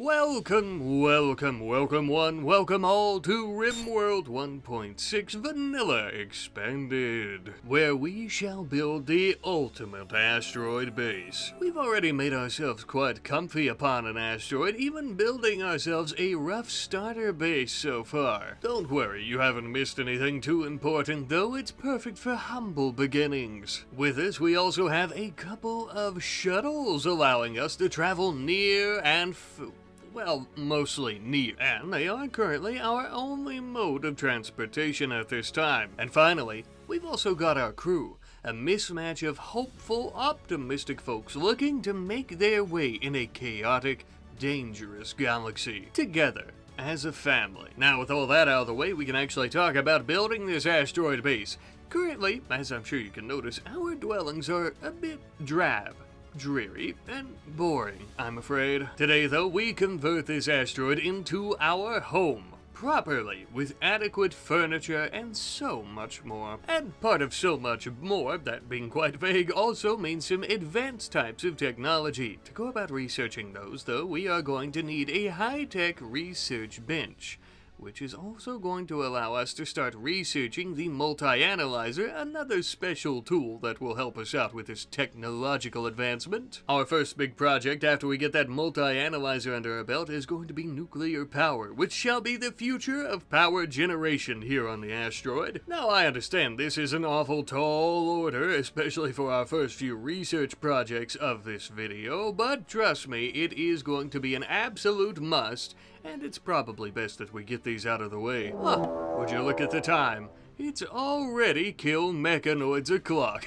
Welcome all to RimWorld 1.6 Vanilla Expanded, where we shall build the ultimate asteroid base. We've already made ourselves quite comfy upon an asteroid, even building ourselves a rough starter base so far. Don't worry, you haven't missed anything too important though, it's perfect for humble beginnings. With this, we also have a couple of shuttles allowing us to travel near and well, mostly near, and they are currently our only mode of transportation at this time. And finally, we've also got our crew, a mismatch of hopeful, optimistic folks looking to make their way in a chaotic, dangerous galaxy, together as a family. Now, with all that out of the way, we can actually talk about building this asteroid base. Currently, as I'm sure you can notice, our dwellings are a bit drab, dreary, and boring, I'm afraid. Today, though, we convert this asteroid into our home, properly, with adequate furniture and so much more. And part of so much more, that being quite vague, also means some advanced types of technology. To go about researching those, though, we are going to need a high-tech research bench, which is also going to allow us to start researching the multi-analyzer, another special tool that will help us out with this technological advancement. Our first big project after we get that multi-analyzer under our belt is going to be nuclear power, which shall be the future of power generation here on the asteroid. Now, I understand this is an awful tall order, especially for our first few research projects of this video, but trust me, it is going to be an absolute must, and it's probably best that we get these out of the way. Would you look at the time? It's already kill Mechanoid's o'clock.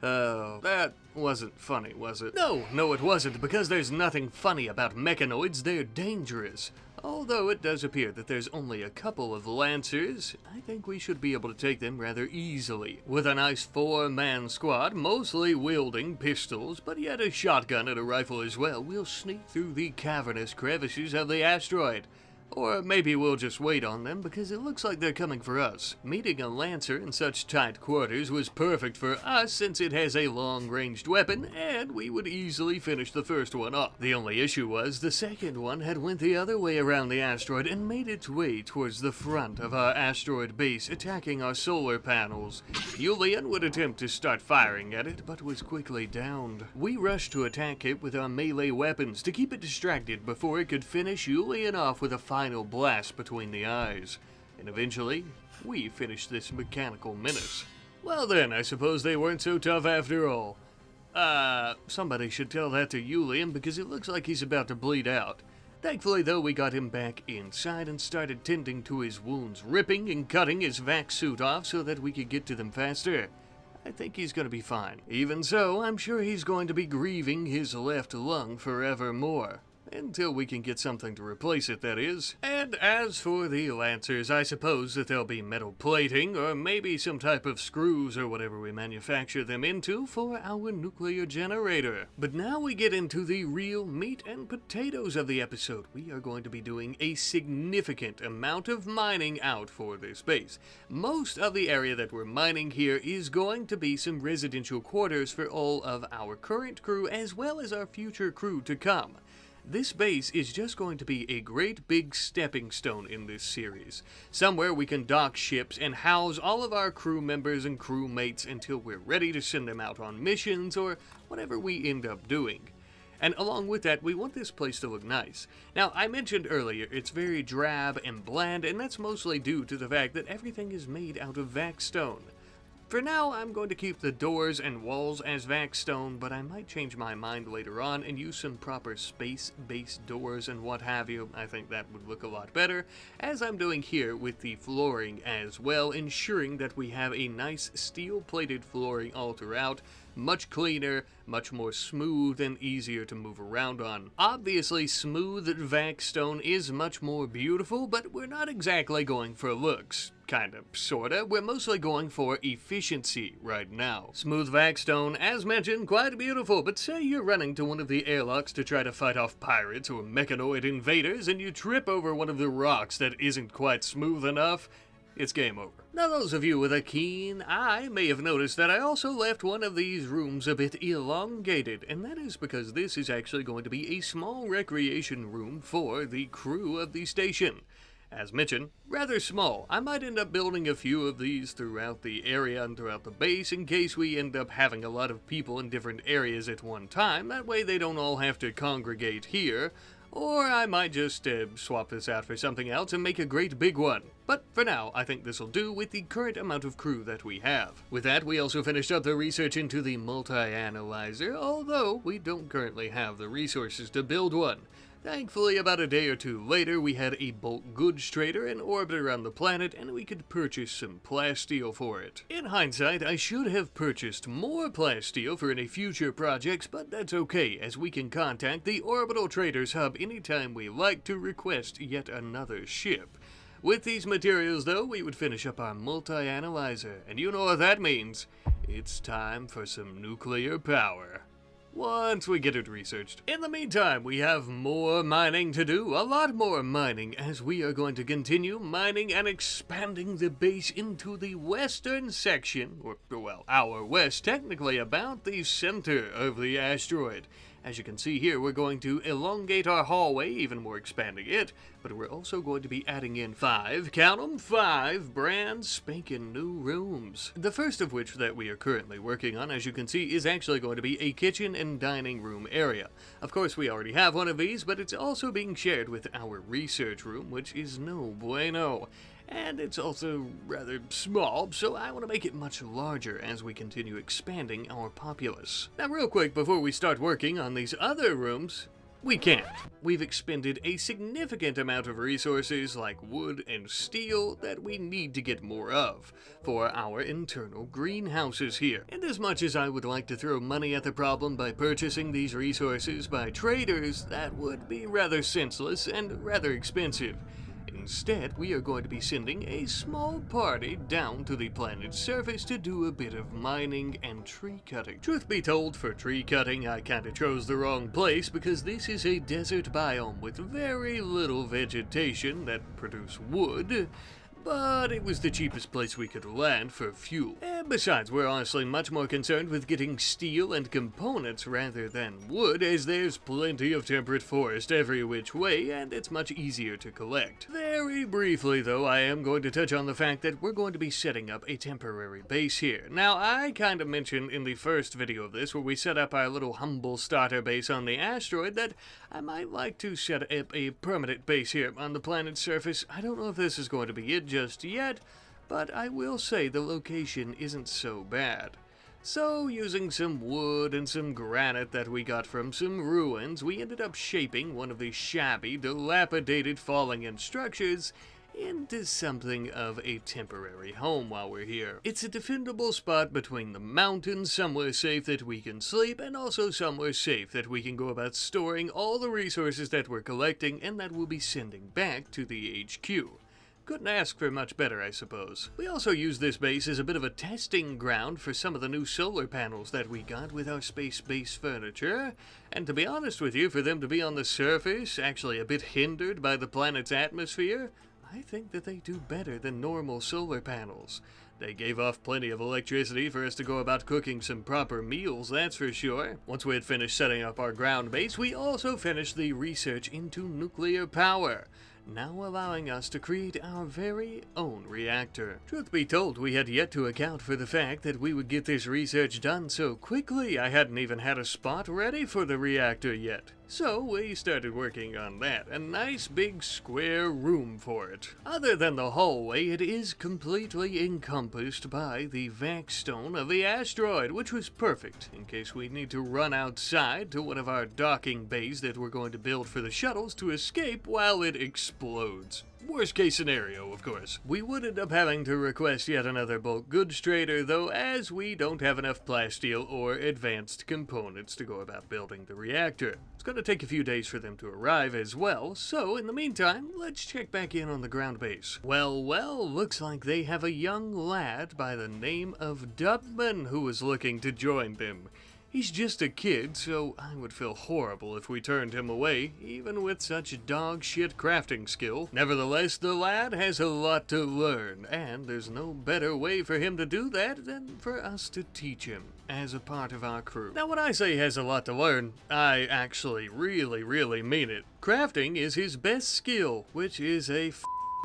Oh, that wasn't funny, was it? No, it wasn't, because there's nothing funny about Mechanoids. They're dangerous. Although it does appear that there's only a couple of Lancers, I think we should be able to take them rather easily. With a nice 4-man squad, mostly wielding pistols, but yet a shotgun and a rifle as well, we'll sneak through the cavernous crevices of the asteroid. Or maybe we'll just wait on them, because it looks like they're coming for us. Meeting a Lancer in such tight quarters was perfect for us, since it has a long-ranged weapon, and we would easily finish the first one off. The only issue was the second one had went the other way around the asteroid and made its way towards the front of our asteroid base, attacking our solar panels. Julian would attempt to start firing at it, but was quickly downed. We rushed to attack it with our melee weapons to keep it distracted before it could finish Julian off with a final blast between the eyes. And eventually, we finished this mechanical menace. Well then, I suppose they weren't so tough after all. Somebody should tell that to Julian, because it looks like he's about to bleed out. Thankfully, though, we got him back inside and started tending to his wounds, ripping and cutting his vac suit off so that we could get to them faster. I think he's going to be fine. Even so, I'm sure he's going to be grieving his left lung forevermore. Until we can get something to replace it, that is. And as for the Lancers, I suppose that there'll be metal plating, or maybe some type of screws or whatever we manufacture them into for our nuclear generator. But now we get into the real meat and potatoes of the episode. We are going to be doing a significant amount of mining out for this base. Most of the area that we're mining here is going to be some residential quarters for all of our current crew as well as our future crew to come. This base is just going to be a great big stepping stone in this series. Somewhere we can dock ships and house all of our crew members and crewmates until we're ready to send them out on missions or whatever we end up doing. And along with that, we want this place to look nice. Now, I mentioned earlier, it's very drab and bland, and that's mostly due to the fact that everything is made out of vac stone. For now, I'm going to keep the doors and walls as vac stone, but I might change my mind later on and use some proper space-based doors and what have you. I think that would look a lot better, as I'm doing here with the flooring as well, ensuring that we have a nice steel-plated flooring all throughout, much cleaner, much more smooth, and easier to move around on. Obviously, smooth vac stone is much more beautiful, but we're not exactly going for looks. Kinda, sorta. We're mostly going for efficiency right now. Smooth vac stone, as mentioned, quite beautiful, but say you're running to one of the airlocks to try to fight off pirates or Mechanoid invaders, and you trip over one of the rocks that isn't quite smooth enough. it's game over. Now those of you with a keen eye may have noticed that I also left one of these rooms a bit elongated, and that is because this is actually going to be a small recreation room for the crew of the station. As mentioned, rather small. I might end up building a few of these throughout the area and throughout the base in case we end up having a lot of people in different areas at one time. That way they don't all have to congregate here. Or I might just swap this out for something else and make a great big one. But for now, I think this will do with the current amount of crew that we have. With that, we also finished up the research into the multi-analyzer, although we don't currently have the resources to build one. Thankfully, about a day or two later, we had a bulk goods trader in orbit around the planet, and we could purchase some plasteel for it. In hindsight, I should have purchased more plasteel for any future projects, but that's okay, as we can contact the Orbital Traders Hub anytime we like to request yet another ship. With these materials, though, we would finish up our multi-analyzer, and you know what that means. It's time for some nuclear power. Once we get it researched. In the meantime, we have more mining to do, a lot more mining, as we are going to continue mining and expanding the base into the western section, or, well, our west, technically about the center of the asteroid. As you can see here, we're going to elongate our hallway, even more expanding it, but we're also going to be adding in 5, count 'em, 5 brand spanking new rooms. The first of which that we are currently working on, as you can see, is actually going to be a kitchen and dining room area. Of course, we already have one of these, but it's also being shared with our research room, which is no bueno. And it's also rather small, so I want to make it much larger as we continue expanding our populace. Now real quick, before we start working on these other rooms, we can't. We've expended a significant amount of resources like wood and steel that we need to get more of for our internal greenhouses here. And as much as I would like to throw money at the problem by purchasing these resources by traders, that would be rather senseless and rather expensive. Instead, we are going to be sending a small party down to the planet's surface to do a bit of mining and tree cutting. Truth be told, for tree cutting, I kinda chose the wrong place because this is a desert biome with very little vegetation that produce wood. But it was the cheapest place we could land for fuel. And besides, we're honestly much more concerned with getting steel and components rather than wood, as there's plenty of temperate forest every which way, and it's much easier to collect. Very briefly, though, I am going to touch on the fact that we're going to be setting up a temporary base here. Now, I kind of mentioned in the first video of this, where we set up our little humble starter base on the asteroid, that I might like to set up a permanent base here on the planet's surface. I don't know if this is going to be it just yet, but I will say the location isn't so bad. So, using some wood and some granite that we got from some ruins, we ended up shaping one of the shabby, dilapidated, falling-in structures into something of a temporary home while we're here. It's a defendable spot between the mountains, somewhere safe that we can sleep, and also somewhere safe that we can go about storing all the resources that we're collecting and that we'll be sending back to the HQ. Couldn't ask for much better, I suppose. We also use this base as a bit of a testing ground for some of the new solar panels that we got with our space-based furniture, and to be honest with you, for them to be on the surface, actually a bit hindered by the planet's atmosphere, I think that they do better than normal solar panels. They gave off plenty of electricity for us to go about cooking some proper meals, that's for sure. Once we had finished setting up our ground base, we also finished the research into nuclear power, now allowing us to create our very own reactor. Truth be told, we had yet to account for the fact that we would get this research done so quickly. I hadn't even had a spot ready for the reactor yet. So we started working on that, a nice big square room for it. Other than the hallway, it is completely encompassed by the vac stone of the asteroid, which was perfect in case we need to run outside to one of our docking bays that we're going to build for the shuttles to escape while it explodes. Worst case scenario, of course. We would end up having to request yet another bulk goods trader, though, as we don't have enough plasteel or advanced components to go about building the reactor. It's going to take a few days for them to arrive as well, so in the meantime, let's check back in on the ground base. Well, looks like they have a young lad by the name of Dubman who is looking to join them. He's just a kid, so I would feel horrible if we turned him away, even with such dog shit crafting skill. Nevertheless, the lad has a lot to learn, and there's no better way for him to do that than for us to teach him as a part of our crew. Now, when I say he has a lot to learn, I actually really mean it. Crafting is his best skill, which is a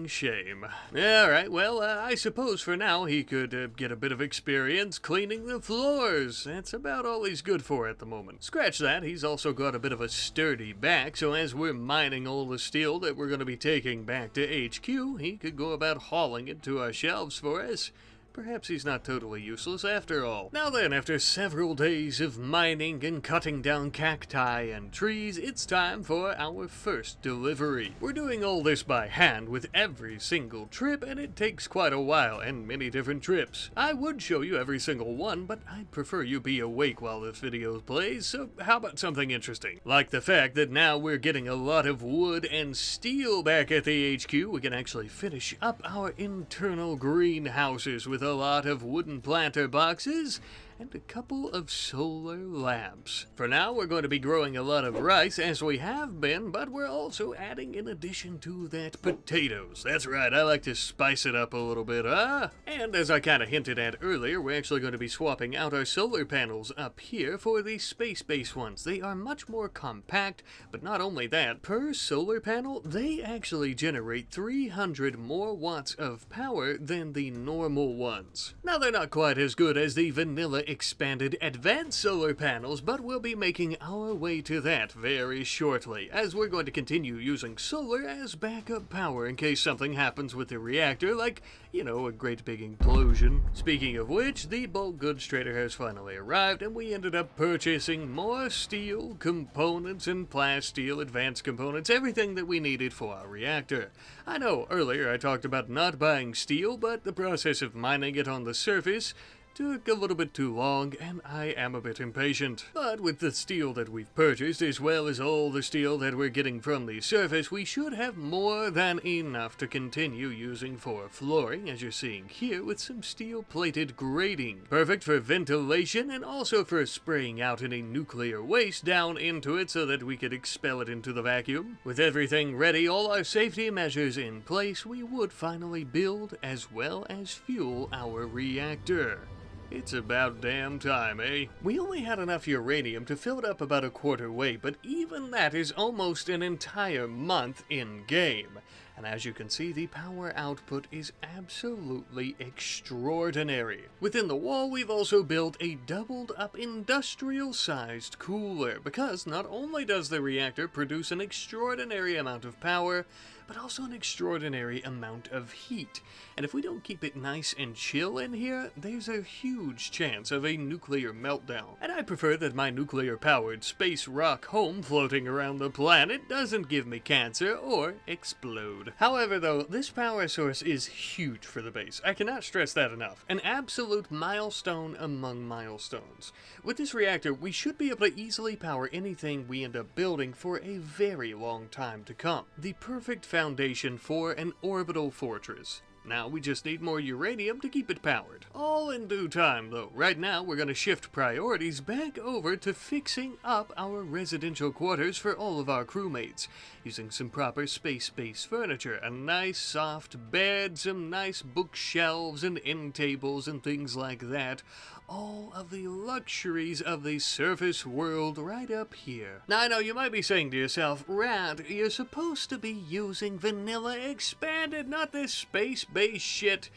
shame. Alright, well, I suppose for now he could get a bit of experience cleaning the floors. That's about all he's good for at the moment. Scratch that, he's also got a bit of a sturdy back, so as we're mining all the steel that we're going to be taking back to HQ, he could go about hauling it to our shelves for us. Perhaps he's not totally useless after all. Now then, after several days of mining and cutting down cacti and trees, it's time for our first delivery. We're doing all this by hand with every single trip, and it takes quite a while and many different trips. I would show you every single one, but I'd prefer you be awake while this video plays, so how about something interesting? Like the fact that now we're getting a lot of wood and steel back at the HQ. We can actually finish up our internal greenhouses with a lot of wooden planter boxes and a couple of solar lamps. For now, we're going to be growing a lot of rice, as we have been, but we're also adding, in addition to that, potatoes. That's right, I like to spice it up a little bit, And as I kind of hinted at earlier, we're actually going to be swapping out our solar panels up here for the space-based ones. They are much more compact, but not only that, per solar panel, they actually generate 300 more watts of power than the normal ones. Now, they're not quite as good as the vanilla expanded advanced solar panels, but we'll be making our way to that very shortly, as we're going to continue using solar as backup power in case something happens with the reactor, like, you know, a great big implosion. Speaking of which, the bulk goods trader has finally arrived, and we ended up purchasing more steel, components, and plasteel advanced components, everything that we needed for our reactor. I know, earlier I talked about not buying steel, but the process of mining it on the surface took a little bit too long, and I am a bit impatient. But with the steel that we've purchased, as well as all the steel that we're getting from the surface, we should have more than enough to continue using for flooring, as you're seeing here, with some steel-plated grating. Perfect for ventilation, and also for spraying out any nuclear waste down into it so that we could expel it into the vacuum. With everything ready, all our safety measures in place, we would finally build as well as fuel our reactor. It's about damn time, eh? We only had enough uranium to fill it up about a quarter way, but even that is almost an entire month in-game. And as you can see, the power output is absolutely extraordinary. Within the wall, we've also built a doubled-up industrial-sized cooler, because not only does the reactor produce an extraordinary amount of power, but also an extraordinary amount of heat. And if we don't keep it nice and chill in here, there's a huge chance of a nuclear meltdown. And I prefer that my nuclear-powered space rock home floating around the planet doesn't give me cancer or explode. However, though, this power source is huge for the base. I cannot stress that enough. An absolute milestone among milestones. With this reactor, we should be able to easily power anything we end up building for a very long time to come. The perfect foundation for an orbital fortress. Now we just need more uranium to keep it powered. All in due time, though. Right now, we're going to shift priorities back over to fixing up our residential quarters for all of our crewmates, using some proper space-based furniture, a nice soft bed, some nice bookshelves and end tables and things like that. All of the luxuries of the surface world right up here. Now, I know you might be saying to yourself, Rad, you're supposed to be using vanilla expanded, not this space-based shit.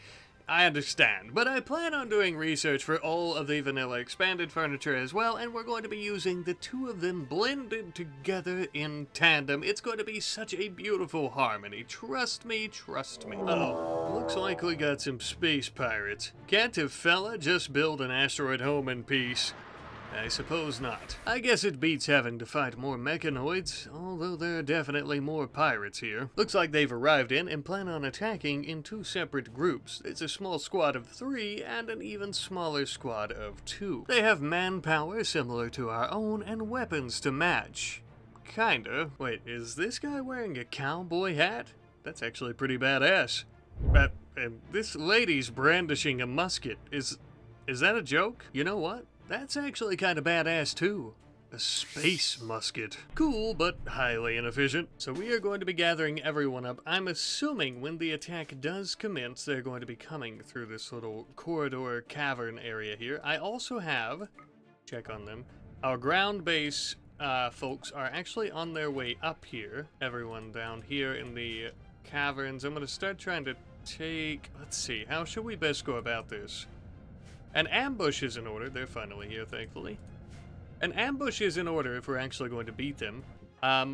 I understand, but I plan on doing research for all of the vanilla expanded furniture as well, and we're going to be using the two of them blended together in tandem. It's going to be such a beautiful harmony. Trust me, trust me. Uh-oh, looks like we got some space pirates. Can't a fella just build an asteroid home in peace? I suppose not. I guess it beats having to fight more mechanoids, although there are definitely more pirates here. Looks like they've arrived in and plan on attacking in two separate groups. It's a small squad of 3 and an even smaller squad of 2. They have manpower similar to our own and weapons to match. Kinda. Wait, is this guy wearing a cowboy hat? That's actually pretty badass. And this lady's brandishing a musket. Is that a joke? You know what? That's actually kind of badass too. A space musket. Cool, but highly inefficient. So we are going to be gathering everyone up. I'm assuming when the attack does commence, they're going to be coming through this little corridor cavern area here. I also have, check on them, our ground base folks are actually on their way up here. Everyone down here in the caverns. I'm going to start trying to take, let's see, how should we best go about this? An ambush is in order. They're finally here, thankfully. An ambush is in order if we're actually going to beat them.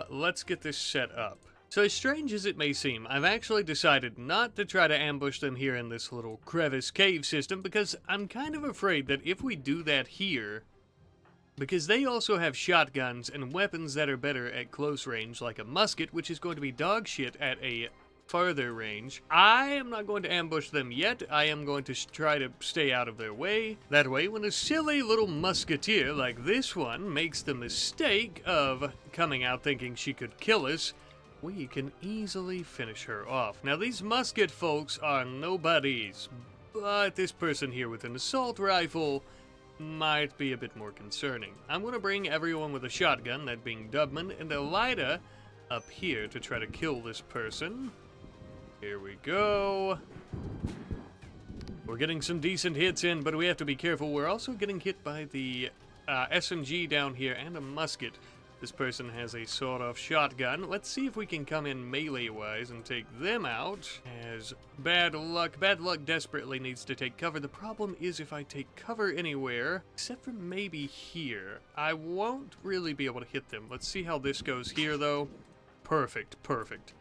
Let's get this set up. So as strange as it may seem, I've actually decided not to try to ambush them here in this little crevice cave system because I'm kind of afraid that if we do that here, because they also have shotguns and weapons that are better at close range, like a musket, which is going to be dog shit at a farther range. I am not going to ambush them yet. I am going to try to stay out of their way. That way, when a silly little musketeer like this one makes the mistake of coming out thinking she could kill us, we can easily finish her off. Now, these musket folks are nobodies, but this person here with an assault rifle might be a bit more concerning. I'm going to bring everyone with a shotgun, that being Dubman, and Elida up here to try to kill this person. Here we go. We're getting some decent hits in, but we have to be careful. We're also getting hit by the SMG down here and a musket. This person has a sawed-off shotgun. Let's see if we can come in melee-wise and take them out. As bad luck desperately needs to take cover. The problem is if I take cover anywhere, except for maybe here, I won't really be able to hit them. Let's see how this goes here, though. Perfect.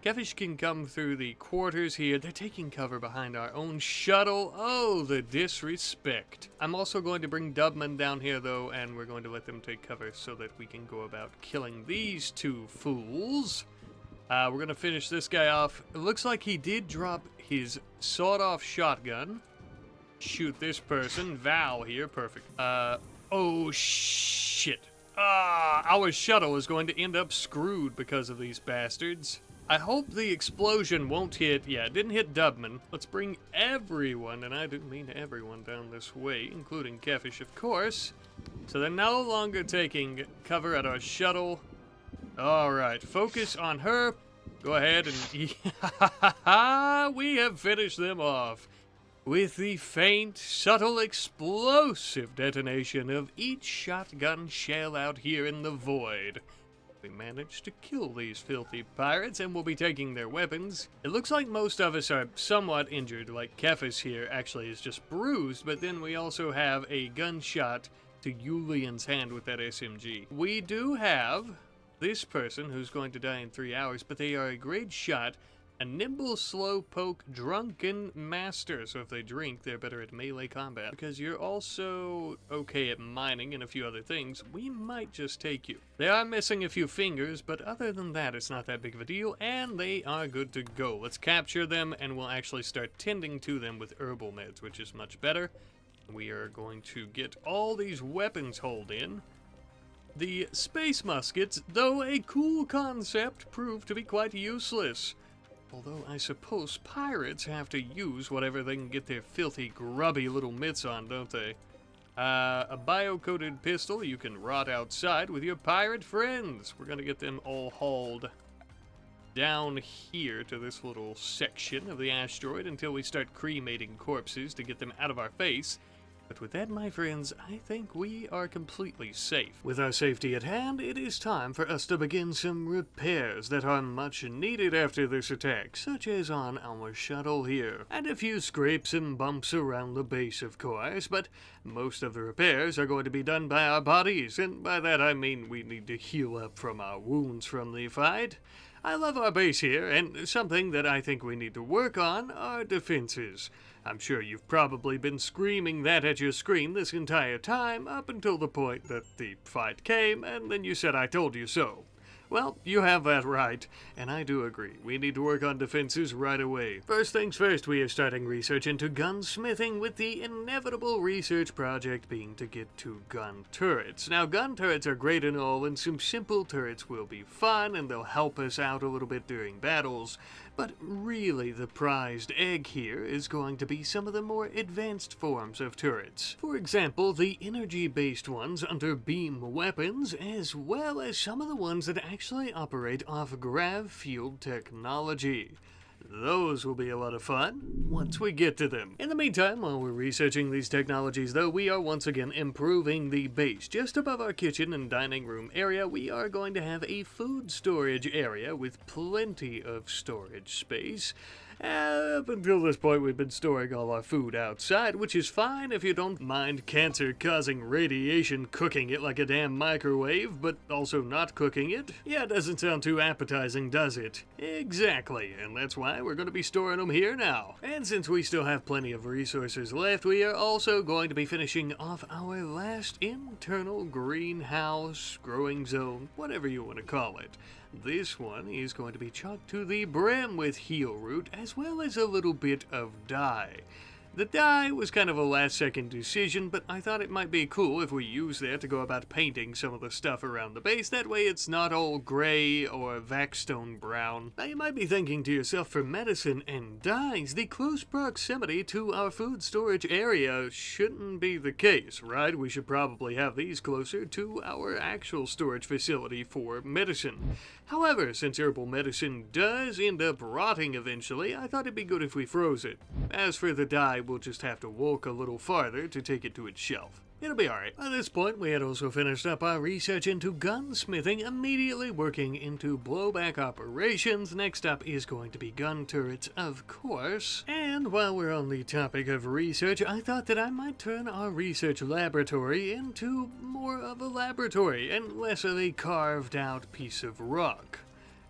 Kefish can come through the quarters here. They're taking cover behind our own shuttle. Oh, the disrespect. I'm also going to bring Dubman down here, though, and we're going to let them take cover so that we can go about killing these two fools. We're going to finish this guy off. It looks like he did drop his sawed-off shotgun. Shoot this person. Val here. Perfect. Oh, shit. Our shuttle is going to end up screwed because of these bastards. I hope the explosion won't hit. Yeah, it didn't hit Dubman. Let's bring everyone, and I do mean everyone, down this way, including Kefish, of course. So they're no longer taking cover at our shuttle. Alright, focus on her. Go ahead and... we have finished them off. With the faint, subtle, explosive detonation of each shotgun shell out here in the void. We managed to kill these filthy pirates, and we'll be taking their weapons. It looks like most of us are somewhat injured, like Kephis here actually is just bruised, but then we also have a gunshot to Julian's hand with that SMG. We do have this person who's going to die in 3 hours, but they are a great shot. A nimble, slow-poke, drunken master. So if they drink, they're better at melee combat. Because you're also okay at mining and a few other things, we might just take you. They are missing a few fingers, but other than that, it's not that big of a deal, and they are good to go. Let's capture them, and we'll actually start tending to them with herbal meds, which is much better. We are going to get all these weapons holed in. The space muskets, though a cool concept, proved to be quite useless. Although I suppose pirates have to use whatever they can get their filthy, grubby little mitts on, don't they? A bio-coated pistol you can rot outside with your pirate friends. We're gonna get them all hauled down here to this little section of the asteroid until we start cremating corpses to get them out of our face. But with that, my friends, I think we are completely safe. With our safety at hand, it is time for us to begin some repairs that are much needed after this attack, such as on our shuttle here. And a few scrapes and bumps around the base, of course, but most of the repairs are going to be done by our bodies, and by that I mean we need to heal up from our wounds from the fight. I love our base here, and something that I think we need to work on are defenses. I'm sure you've probably been screaming that at your screen this entire time, up until the point that the fight came, and then you said I told you so. Well, you have that right, and I do agree. We need to work on defenses right away. First things first, we are starting research into gunsmithing, with the inevitable research project being to get 2 gun turrets. Now, gun turrets are great and all, and some simple turrets will be fun, and they'll help us out a little bit during battles. But really, the prized egg here is going to be some of the more advanced forms of turrets. For example, the energy-based ones under beam weapons, as well as some of the ones that actually operate off grav-fueled technology. Those will be a lot of fun once we get to them. In the meantime, while we're researching these technologies though, we are once again improving the base. Just above our kitchen and dining room area, we are going to have a food storage area with plenty of storage space. Up until this point, we've been storing all our food outside, which is fine if you don't mind cancer-causing radiation cooking it like a damn microwave, but also not cooking it. Yeah, it doesn't sound too appetizing, does it? Exactly, and that's why we're going to be storing them here now. And since we still have plenty of resources left, we are also going to be finishing off our last internal greenhouse, growing zone, whatever you want to call it. This one is going to be chocked to the brim with heel root, as well as a little bit of dye. The dye was kind of a last-second decision, but I thought it might be cool if we use that to go about painting some of the stuff around the base. That way it's not all gray or vaxstone brown. Now you might be thinking to yourself, for medicine and dyes, the close proximity to our food storage area shouldn't be the case, right? We should probably have these closer to our actual storage facility for medicine. However, since herbal medicine does end up rotting eventually, I thought it'd be good if we froze it. As for the dye, we'll just have to walk a little farther to take it to its shelf. It'll be alright. By this point, we had also finished up our research into gunsmithing, immediately working into blowback operations. Next up is going to be gun turrets, of course. And while we're on the topic of research, I thought that I might turn our research laboratory into more of a laboratory and less of a carved-out piece of rock.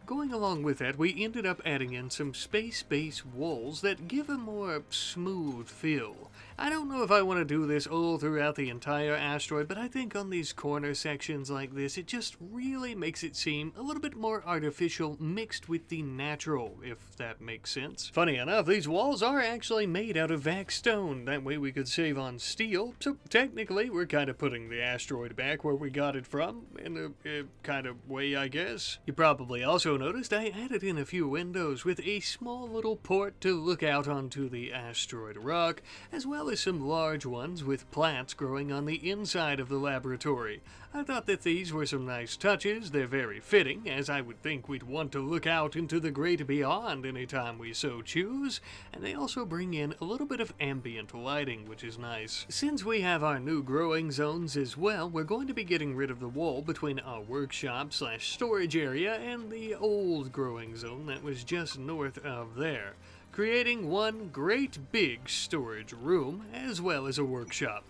Going along with that, we ended up adding in some space-based walls that give a more smooth feel. I don't know if I want to do this all throughout the entire asteroid, but I think on these corner sections like this, it just really makes it seem a little bit more artificial mixed with the natural, if that makes sense. Funny enough, these walls are actually made out of vaxstone. That way we could save on steel, so technically we're kind of putting the asteroid back where we got it from, in a kind of way, I guess. You probably also noticed I added in a few windows with a small little port to look out onto the asteroid rock, as well as some large ones with plants growing on the inside of the laboratory. I thought that these were some nice touches. They're very fitting, as I would think we'd want to look out into the great beyond anytime we so choose, and they also bring in a little bit of ambient lighting, which is nice. Since we have our new growing zones as well, we're going to be getting rid of the wall between our workshop/storage area and the old growing zone that was just north of there, creating one great big storage room as well as a workshop.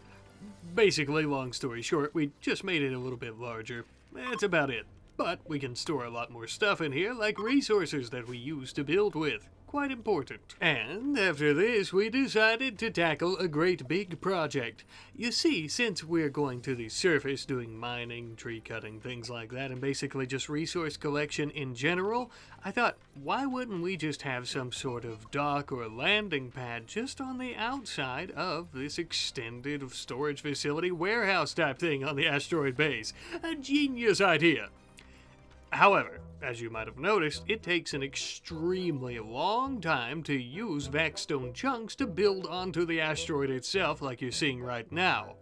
Basically, long story short, we just made it a little bit larger. That's about it. But we can store a lot more stuff in here, like resources that we use to build with. Quite important. And after this, we decided to tackle a great big project. You see, since we're going to the surface doing mining, tree cutting, things like that, and basically just resource collection in general, I thought, why wouldn't we just have some sort of dock or landing pad just on the outside of this extended storage facility warehouse type thing on the asteroid base? A genius idea. However, as you might have noticed, it takes an extremely long time to use vaxstone chunks to build onto the asteroid itself like you're seeing right now.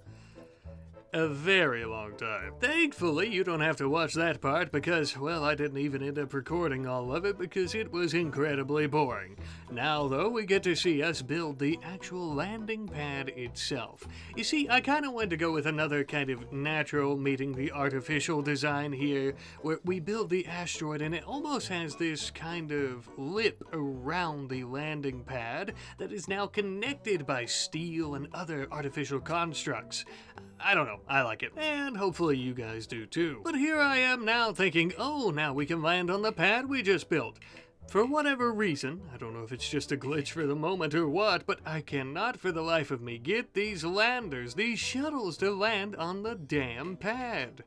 A very long time. Thankfully, you don't have to watch that part because, well, I didn't even end up recording all of it because it was incredibly boring. Now, though, we get to see us build the actual landing pad itself. You see, I kind of wanted to go with another kind of natural meeting the artificial design here, where we build the asteroid and it almost has this kind of lip around the landing pad that is now connected by steel and other artificial constructs. I don't know, I like it, and hopefully you guys do too. But here I am now thinking, oh, now we can land on the pad we just built. For whatever reason, I don't know if it's just a glitch for the moment or what, but I cannot for the life of me get these landers, these shuttles to land on the damn pad.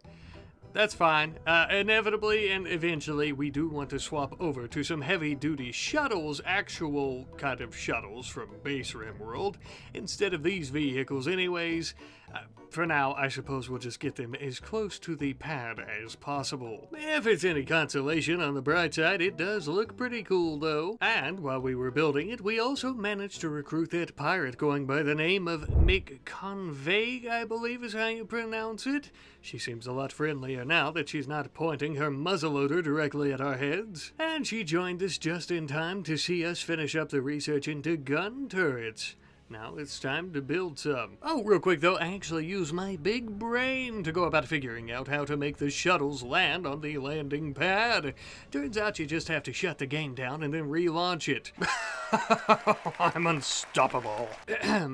That's fine. Inevitably and eventually, we do want to swap over to some heavy-duty shuttles, actual kind of shuttles from base RimWorld, instead of these vehicles anyways. For now, I suppose we'll just get them as close to the pad as possible. If it's any consolation, on the bright side, it does look pretty cool though. And while we were building it, we also managed to recruit that pirate going by the name of Mechanoid, I believe is how you pronounce it. She seems a lot friendlier now that she's not pointing her muzzleloader directly at our heads. And she joined us just in time to see us finish up the research into gun turrets. Now it's time to build some. Oh, real quick though, I actually use my big brain to go about figuring out how to make the shuttles land on the landing pad. Turns out you just have to shut the game down and then relaunch it. I'm unstoppable.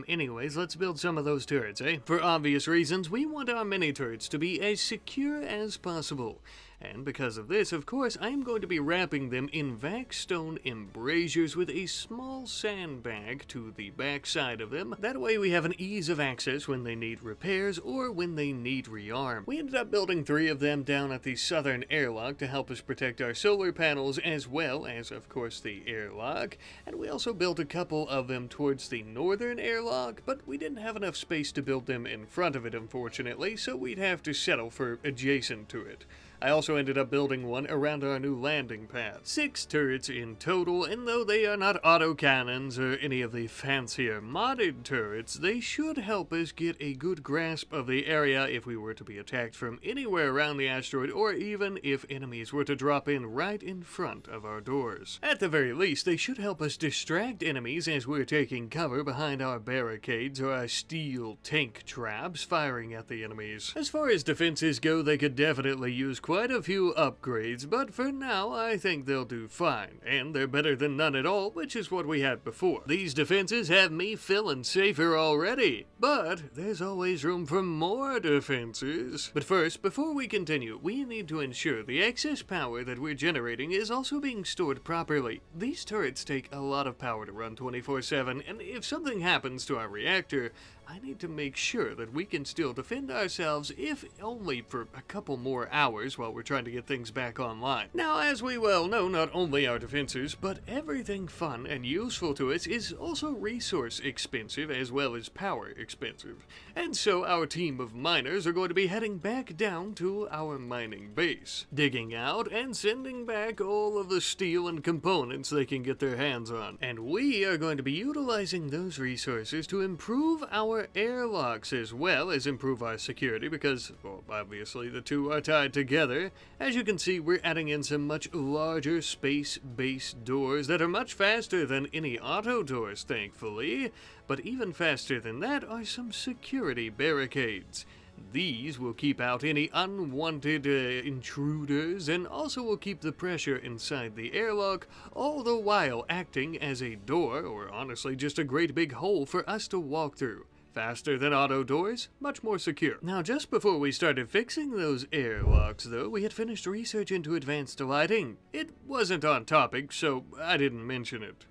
Anyways, let's build some of those turrets, eh? For obvious reasons, we want our mini turrets to be as secure as possible. And because of this, of course, I am going to be wrapping them in vac stone embrasures with a small sandbag to the back side of them. That way we have an ease of access when they need repairs or when they need rearm. We ended up building 3 of them down at the southern airlock to help us protect our solar panels as well as, of course, the airlock. And we also built a couple of them towards the northern airlock, but we didn't have enough space to build them in front of it, unfortunately, so we'd have to settle for adjacent to it. I also ended up building one around our new landing pad. 6 turrets in total, and though they are not autocannons or any of the fancier modded turrets, they should help us get a good grasp of the area if we were to be attacked from anywhere around the asteroid, or even if enemies were to drop in right in front of our doors. At the very least, they should help us distract enemies as we're taking cover behind our barricades or our steel tank traps firing at the enemies. As far as defenses go, they could definitely use quite a few upgrades, but for now I think they'll do fine, and they're better than none at all, which is what we had before. These defenses have me feeling safer already, but there's always room for more defenses. But first, before we continue, we need to ensure the excess power that we're generating is also being stored properly. These turrets take a lot of power to run 24/7, and if something happens to our reactor, I need to make sure that we can still defend ourselves, if only for a couple more hours while we're trying to get things back online. Now, as we well know, not only our defenses, but everything fun and useful to us is also resource expensive as well as power expensive. And so our team of miners are going to be heading back down to our mining base, digging out and sending back all of the steel and components they can get their hands on. And we are going to be utilizing those resources to improve our airlocks as well as improve our security because, well, obviously the two are tied together. As you can see, we're adding in some much larger space-based doors that are much faster than any auto doors, thankfully. But even faster than that are some security barricades. These will keep out any unwanted intruders and also will keep the pressure inside the airlock, all the while acting as a door, or honestly just a great big hole for us to walk through. Faster than auto doors, much more secure. Now, just before we started fixing those airlocks, though, we had finished research into advanced lighting. It wasn't on topic, so I didn't mention it.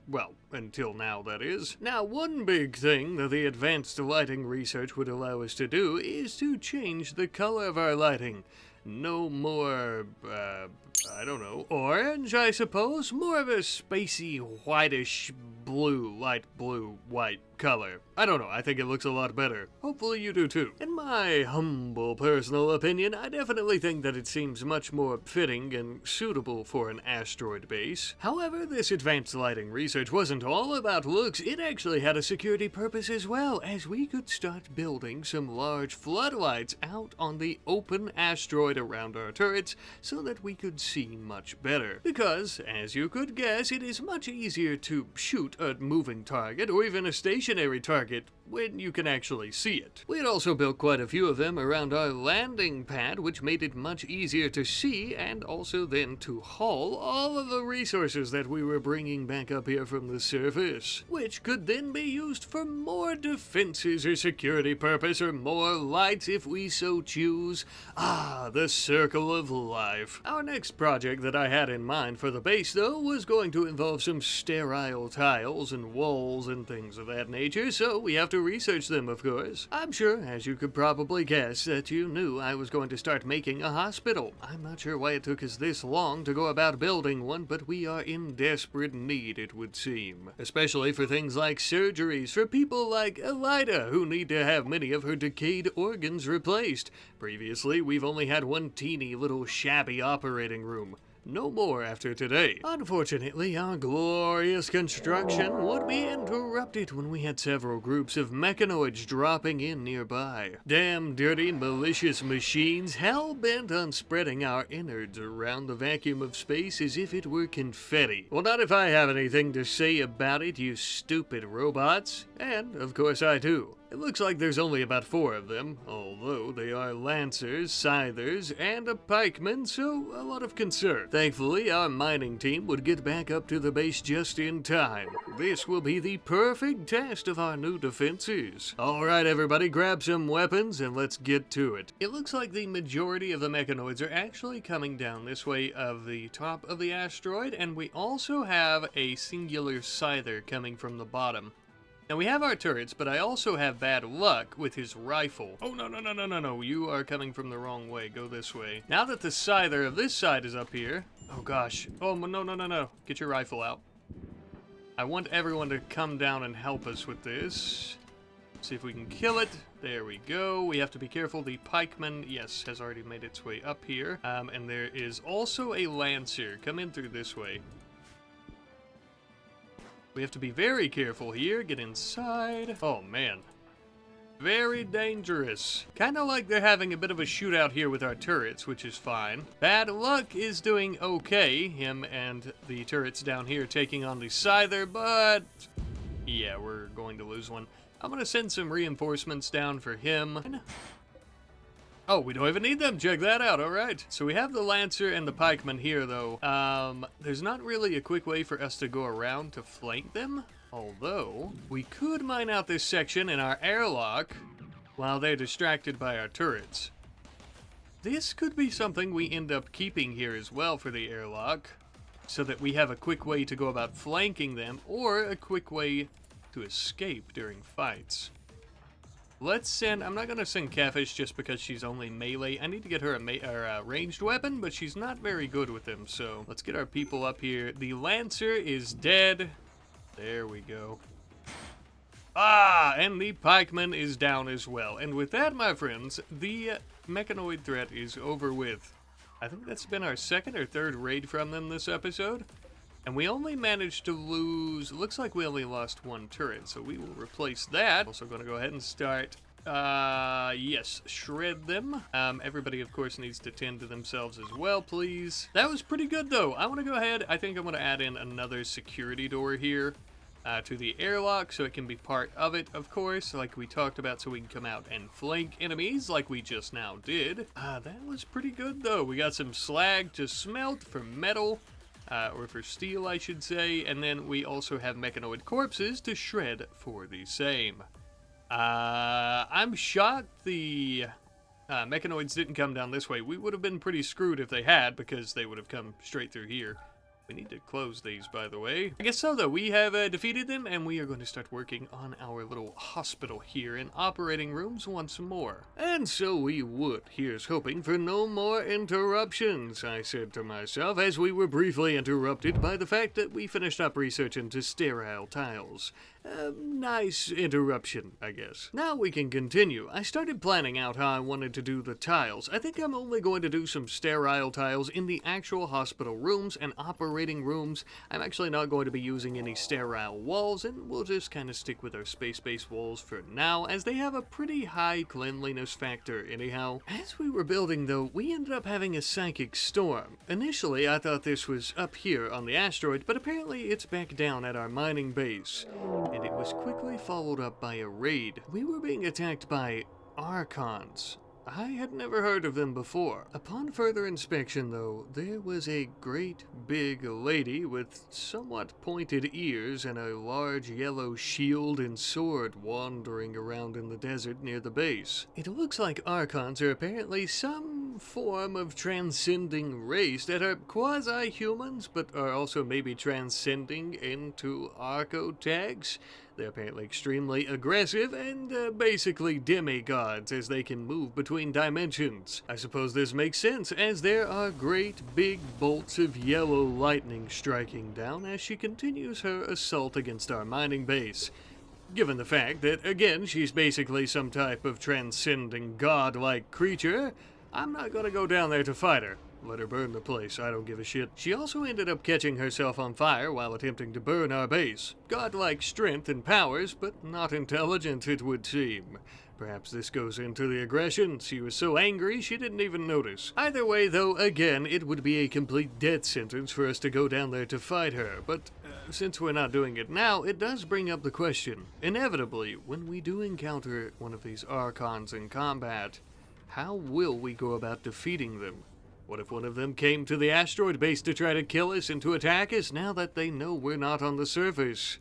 Well, until now, that is. Now, one big thing that the advanced lighting research would allow us to do is to change the color of our lighting. No more, I don't know, orange, I suppose? More of a spacey, whitish blue, light blue, white color. I don't know, I think it looks a lot better. Hopefully you do too. In my humble personal opinion, I definitely think that it seems much more fitting and suitable for an asteroid base. However, this advanced lighting research wasn't all about looks, it actually had a security purpose as well, as we could start building some large floodlights out on the open asteroid around our turrets so that we could see much better. Because, as you could guess, it is much easier to shoot a moving target or even a stationary target when you can actually see it. We had also built quite a few of them around our landing pad, which made it much easier to see and also then to haul all of the resources that we were bringing back up here from the surface, which could then be used for more defenses or security purpose or more lights if we so choose. Ah, the circle of life. Our next project that I had in mind for the base, though, was going to involve some sterile tiles and walls and things of that nature, so we have to research them, of course. I'm sure, as you could probably guess, that you knew I was going to start making a hospital. I'm not sure why it took us this long to go about building one, but we are in desperate need, it would seem. Especially for things like surgeries, for people like Elida, who need to have many of her decayed organs replaced. Previously, we've only had one teeny little shabby operating room. No more after today. Unfortunately, our glorious construction would be interrupted when we had several groups of mechanoids dropping in nearby. Damn dirty, malicious machines, hell-bent on spreading our innards around the vacuum of space as if it were confetti. Well, not if I have anything to say about it, you stupid robots. And, of course, I do. It looks like there's only about 4 of them, although they are lancers, scythers, and a pikeman, so a lot of concern. Thankfully, our mining team would get back up to the base just in time. This will be the perfect test of our new defenses. Alright everybody, grab some weapons and let's get to it. It looks like the majority of the mechanoids are actually coming down this way of the top of the asteroid, and we also have a singular scyther coming from the bottom. Now we have our turrets, but I also have bad luck with his rifle. Oh, no, you are coming from the wrong way. Go this way. Now that the scyther of this side is up here... Oh gosh. Oh, no. Get your rifle out. I want everyone to come down and help us with this. See if we can kill it. There we go. We have to be careful. The pikeman, yes, has already made its way up here. And there is also a lancer. Come in through this way. We have to be very careful here. Get inside. Oh, man. Very dangerous. Kind of like they're having a bit of a shootout here with our turrets, which is fine. Bad Luck is doing okay. Him and the turrets down here taking on the scyther, but... yeah, we're going to lose one. I'm going to send some reinforcements down for him. Oh, we don't even need them. Check that out. All right. So we have the Lancer and the Pikeman here, though. There's not really a quick way for us to go around to flank them. Although, we could mine out this section in our airlock while they're distracted by our turrets. This could be something we end up keeping here as well for the airlock, so that we have a quick way to go about flanking them, or a quick way to escape during fights. Let's send... I'm not going to send Catfish just because she's only melee. I need to get her a ranged weapon, but she's not very good with them, so let's get our people up here. The Lancer is dead. There we go. Ah, and the Pikeman is down as well. And with that, my friends, the Mechanoid threat is over with. I think that's been our second or third raid from them this episode. And we only managed to lose, looks like we only lost 1 turret, so we will replace that. Also going to go ahead and start, yes, shred them. Everybody, of course, needs to tend to themselves as well, please. That was pretty good, though. I want to go ahead, I think I'm going to add in another security door here to the airlock, so it can be part of it, of course, like we talked about, so we can come out and flank enemies like we just now did. That was pretty good, though. We got some slag to smelt for metal. Or for steel, I should say, and then we also have mechanoid corpses to shred for the same. I'm shocked the mechanoids didn't come down this way. We would have been pretty screwed if they had, because they would have come straight through here. We need to close these, by the way. I guess so, though. We have defeated them, and we are going to start working on our little hospital here in operating rooms once more. And so we would. Here's hoping for no more interruptions, I said to myself, as we were briefly interrupted by the fact that we finished up research into sterile tiles. Nice interruption, I guess. Now we can continue. I started planning out how I wanted to do the tiles. I think I'm only going to do some sterile tiles in the actual hospital rooms and operating rooms. I'm actually not going to be using any sterile walls, and we'll just kind of stick with our space-based walls for now, as they have a pretty high cleanliness factor anyhow. As we were building, though, we ended up having a psychic storm. Initially, I thought this was up here on the asteroid, but apparently it's back down at our mining base. And it was quickly followed up by a raid. We were being attacked by Archons. I had never heard of them before. Upon further inspection, though, there was a great big lady with somewhat pointed ears and a large yellow shield and sword wandering around in the desert near the base. It looks like Archons are apparently some form of transcending race that are quasi-humans, but are also maybe transcending into archotags. They're apparently extremely aggressive and basically demigods, as they can move between dimensions. I suppose this makes sense, as there are great big bolts of yellow lightning striking down as she continues her assault against our mining base. Given the fact that, again, she's basically some type of transcending god-like creature, I'm not gonna go down there to fight her. Let her burn the place, I don't give a shit. She also ended up catching herself on fire while attempting to burn our base. Godlike strength and powers, but not intelligent, it would seem. Perhaps this goes into the aggression. She was so angry she didn't even notice. Either way, though, again, it would be a complete death sentence for us to go down there to fight her, but since we're not doing it now, it does bring up the question. Inevitably, when we do encounter one of these Archons in combat, how will we go about defeating them? What if one of them came to the asteroid base to try to kill us and to attack us now that they know we're not on the surface?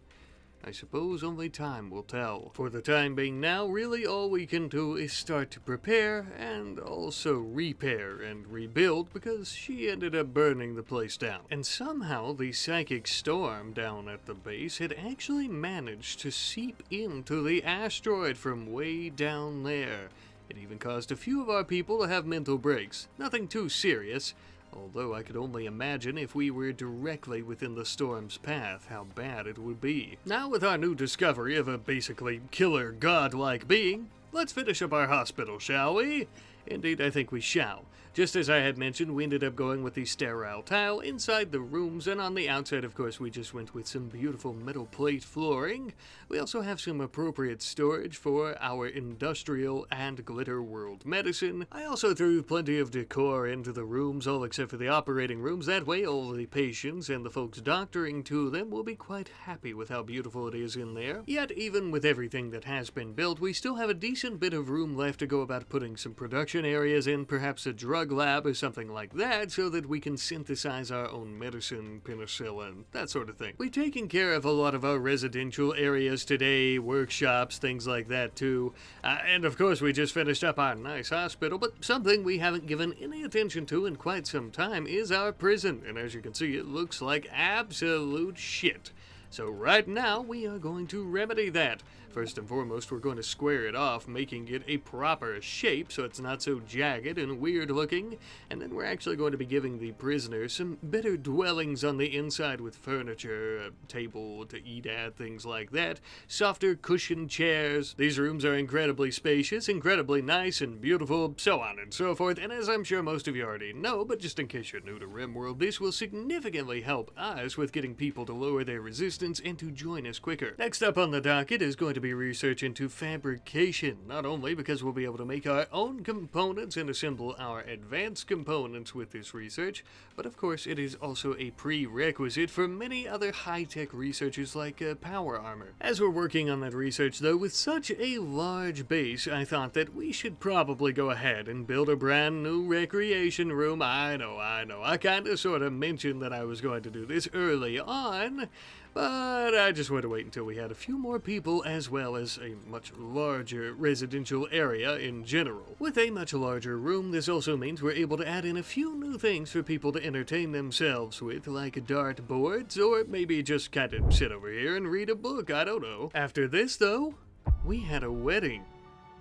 I suppose only time will tell. For the time being now, really all we can do is start to prepare and also repair and rebuild, because she ended up burning the place down. And somehow the psychic storm down at the base had actually managed to seep into the asteroid from way down there. It even caused a few of our people to have mental breaks. Nothing too serious, although I could only imagine if we were directly within the storm's path how bad it would be. Now with our new discovery of a basically killer god-like being, let's finish up our hospital, shall we? Indeed, I think we shall. Just as I had mentioned, we ended up going with the sterile tile inside the rooms, and on the outside, of course, we just went with some beautiful metal plate flooring. We also have some appropriate storage for our industrial and glitter world medicine. I also threw plenty of decor into the rooms, all except for the operating rooms. That way, all the patients and the folks doctoring to them will be quite happy with how beautiful it is in there. Yet, even with everything that has been built, we still have a decent bit of room left to go about putting some production areas in, perhaps a drug lab or something like that, so that we can synthesize our own medicine, penicillin, that sort of thing. We've taken care of a lot of our residential areas today, workshops, things like that too. And of course we just finished up our nice hospital, but something we haven't given any attention to in quite some time is our prison, and as you can see, it looks like absolute shit. So right now, we are going to remedy that. First and foremost, we're going to square it off, making it a proper shape so it's not so jagged and weird looking. And then we're actually going to be giving the prisoners some better dwellings on the inside with furniture, a table to eat at, things like that. Softer cushioned chairs. These rooms are incredibly spacious, incredibly nice and beautiful, so on and so forth. And as I'm sure most of you already know, but just in case you're new to RimWorld, this will significantly help us with getting people to lower their resistance and to join us quicker. Next up on the docket is going to be research into fabrication, not only because we'll be able to make our own components and assemble our advanced components with this research, but of course it is also a prerequisite for many other high-tech researches like power armor. As we're working on that research though, with such a large base, I thought that we should probably go ahead and build a brand new recreation room. I know, I kinda sorta mentioned that I was going to do this early on, but I just wanted to wait until we had a few more people, as well as a much larger residential area in general. With a much larger room, this also means we're able to add in a few new things for people to entertain themselves with, like dart boards, or maybe just kind of sit over here and read a book, I don't know. After this, though, we had a wedding.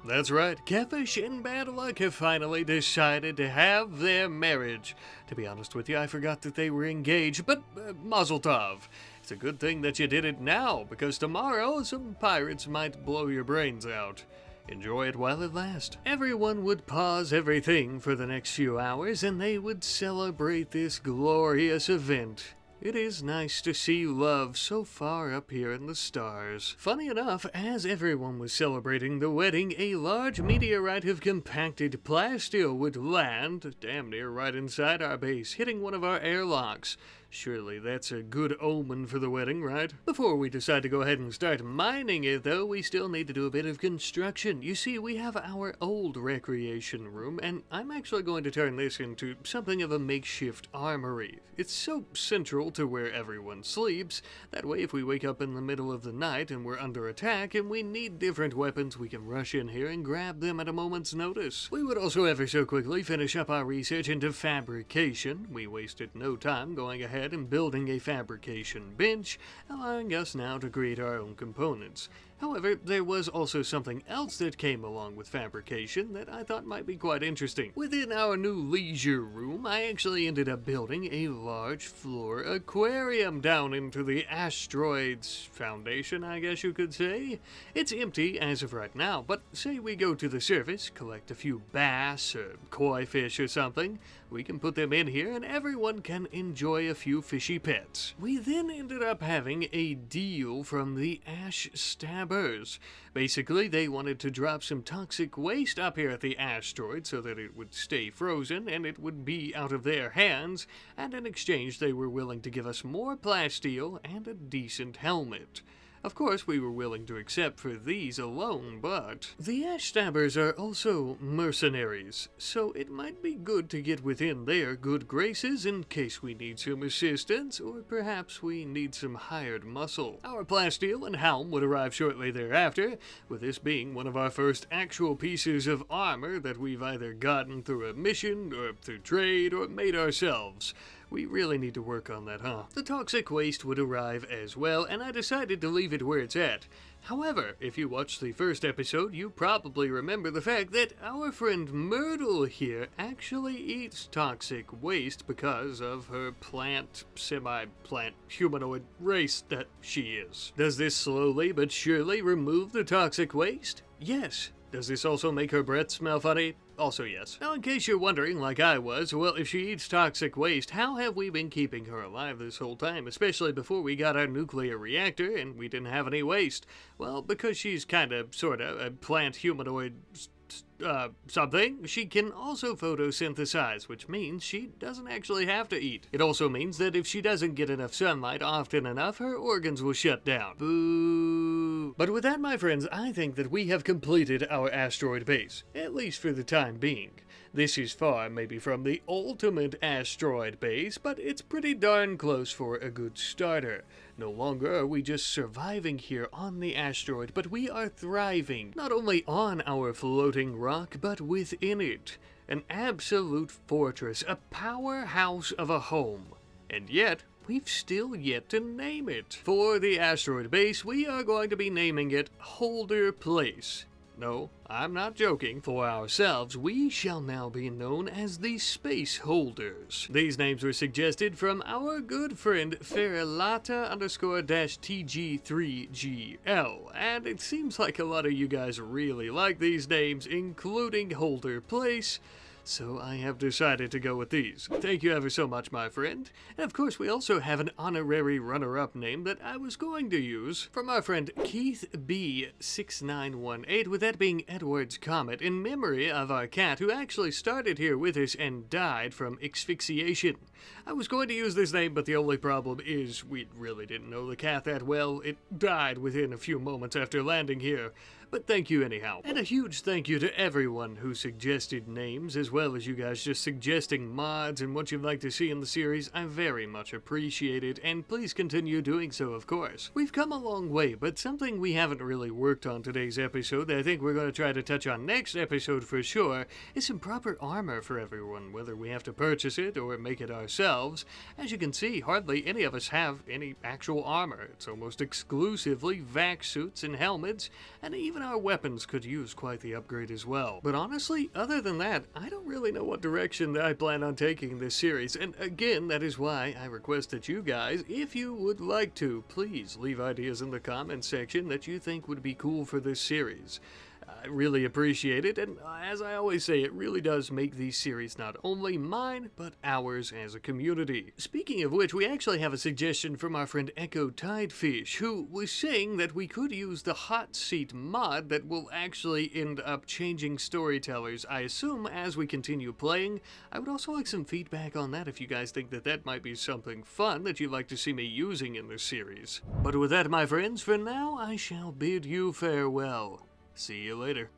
That's right, Kefish and Bad Luck have finally decided to have their marriage. To be honest with you, I forgot that they were engaged, but mazel tov. It's a good thing that you did it now, because tomorrow some pirates might blow your brains out. Enjoy it while it lasts. Everyone would pause everything for the next few hours, and they would celebrate this glorious event. It is nice to see love so far up here in the stars. Funny enough, as everyone was celebrating the wedding, a large meteorite of compacted plasteel would land damn near right inside our base, hitting one of our airlocks. Surely that's a good omen for the wedding, right? Before we decide to go ahead and start mining it, though, we still need to do a bit of construction. You see, we have our old recreation room, and I'm actually going to turn this into something of a makeshift armory. It's so central to where everyone sleeps. That way, if we wake up in the middle of the night and we're under attack and we need different weapons, we can rush in here and grab them at a moment's notice. We would also ever so quickly finish up our research into fabrication. We wasted no time going ahead and building a fabrication bench, allowing us now to create our own components. However, there was also something else that came along with fabrication that I thought might be quite interesting. Within our new leisure room, I actually ended up building a large floor aquarium down into the Asteroid's foundation, I guess you could say. It's empty as of right now, but say we go to the surface, collect a few bass or koi fish or something, we can put them in here and everyone can enjoy a few fishy pets. We then ended up having a deal from the Ash Stabbers. Basically, they wanted to drop some toxic waste up here at the asteroid so that it would stay frozen and it would be out of their hands, and in exchange they were willing to give us more plasteel and a decent helmet. Of course, we were willing to accept for these alone, but the Ash Stabbers are also mercenaries, so it might be good to get within their good graces in case we need some assistance, or perhaps we need some hired muscle. Our plasteel and helm would arrive shortly thereafter, with this being one of our first actual pieces of armor that we've either gotten through a mission, or through trade, or made ourselves. We really need to work on that, huh? The toxic waste would arrive as well, and I decided to leave it where it's at. However, if you watched the first episode, you probably remember the fact that our friend Myrtle here actually eats toxic waste because of her semi-plant humanoid race that she is. Does this slowly but surely remove the toxic waste? Yes. Does this also make her breath smell funny? Also yes. Now, in case you're wondering, like I was, well, if she eats toxic waste, how have we been keeping her alive this whole time, especially before we got our nuclear reactor and we didn't have any waste? Well, because she's sorta, a plant humanoid something, she can also photosynthesize, which means she doesn't actually have to eat. It also means that if she doesn't get enough sunlight often enough, her organs will shut down. Boo! But with that, my friends, I think that we have completed our asteroid base, at least for the time being. This is far maybe from the ultimate asteroid base, but it's pretty darn close for a good starter. No longer are we just surviving here on the asteroid, but we are thriving, not only on our floating rock, but within it. An absolute fortress, a powerhouse of a home. And yet, we've still yet to name it. For the asteroid base, we are going to be naming it Holder Place. No, I'm not joking. For ourselves, we shall now be known as the Space Holders. These names were suggested from our good friend Ferrelata_TG3GL, and it seems like a lot of you guys really like these names, including Holder Place, so I have decided to go with these. Thank you ever so much, my friend. And of course, we also have an honorary runner-up name that I was going to use from our friend Keith B6918, with that being Edward's Comet, in memory of our cat who actually started here with us and died from asphyxiation. I was going to use this name, but the only problem is we really didn't know the cat that well. It died within a few moments after landing here. But thank you anyhow. And a huge thank you to everyone who suggested names, as well as you guys just suggesting mods and what you'd like to see in the series. I very much appreciate it, and please continue doing so, of course. We've come a long way, but something we haven't really worked on today's episode that I think we're going to try to touch on next episode for sure is some proper armor for everyone, whether we have to purchase it or make it ourselves. As you can see, hardly any of us have any actual armor. It's almost exclusively vac suits and helmets, and even our weapons could use quite the upgrade as well. But honestly, other than that, I don't really know what direction that I plan on taking this series, and again, that is why I request that you guys, if you would like to, please leave ideas in the comments section that you think would be cool for this series. I really appreciate it, and as I always say, it really does make these series not only mine, but ours as a community. Speaking of which, we actually have a suggestion from our friend Echo Tidefish, who was saying that we could use the hot seat mod that will actually end up changing storytellers, I assume, as we continue playing. I would also like some feedback on that if you guys think that that might be something fun that you'd like to see me using in this series. But with that, my friends, for now, I shall bid you farewell. See you later.